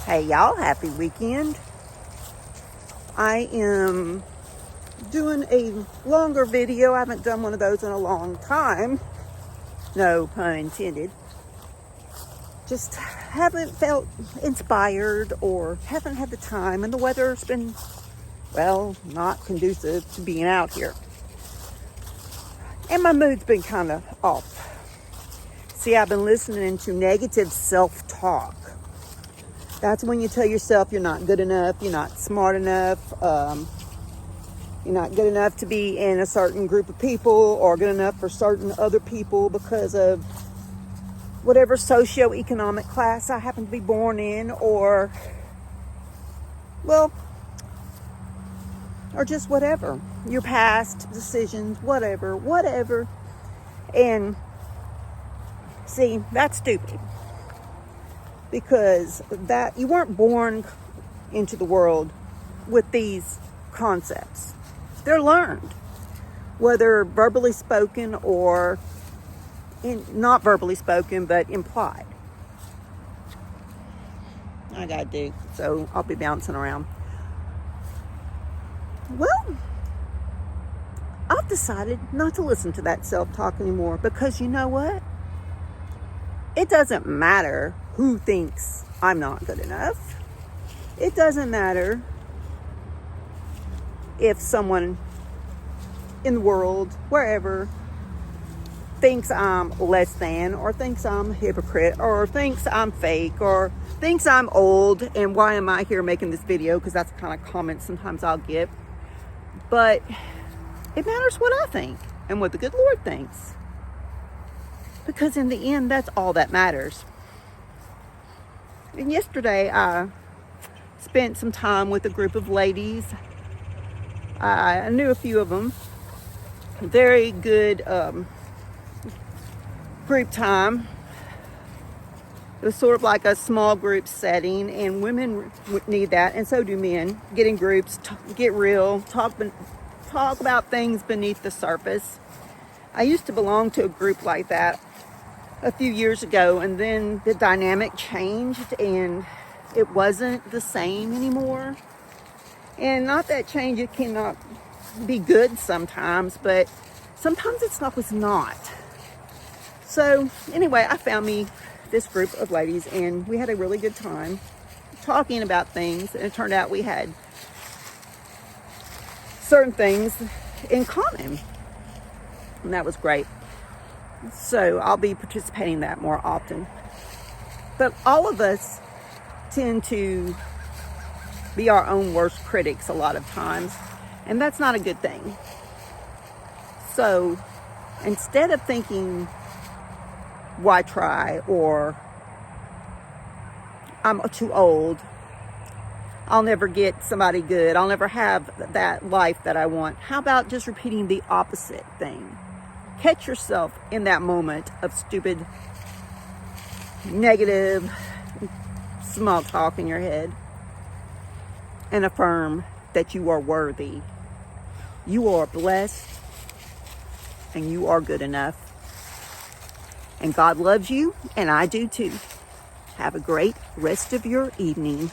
Hey y'all, happy weekend. I am doing a longer video. I haven't done one of those in a long time. No pun intended. Just haven't felt inspired or haven't had the time, and the weather's been, well, not conducive to being out here. And my mood's been kind of off. See, I've been listening to negative self-talk. That's when you tell yourself you're not good enough, you're not smart enough, you're not good enough to be in a certain group of people or good enough for certain other people because of whatever socioeconomic class I happen to be born in, or just whatever. Your past decisions, whatever. And see, that's stupid. Because that you weren't born into the world with these concepts. They're learned, whether verbally spoken or not verbally spoken, but implied. I gotta do, so I'll be bouncing around. Well, I've decided not to listen to that self-talk anymore, because you know what? It doesn't matter who thinks I'm not good enough. It doesn't matter if someone in the world, wherever, thinks I'm less than, or thinks I'm a hypocrite, or thinks I'm fake, or thinks I'm old, and why am I here making this video? Because that's the kind of comments sometimes I'll get. But it matters what I think and what the good Lord thinks. Because in the end, that's all that matters. And yesterday, I spent some time with a group of ladies. I knew a few of them. Very good group time. It was sort of like a small group setting, and women need that, and so do men. Get in groups, get real, talk about things beneath the surface. I used to belong to a group like that a few years ago, and then the dynamic changed and it wasn't the same anymore. And not that change, it cannot be good sometimes, but sometimes was not. So anyway, I found me this group of ladies, and we had a really good time talking about things, and it turned out we had certain things in common, and that was great. So I'll be participating in that more often. But all of us tend to be our own worst critics a lot of times, and that's not a good thing. So instead of thinking, why try, or I'm too old, I'll never get somebody good, I'll never have that life that I want, how about just repeating the opposite thing? Catch yourself in that moment of stupid, negative, small talk in your head, and affirm that you are worthy. You are blessed, and you are good enough. And God loves you, and I do too. Have a great rest of your evening.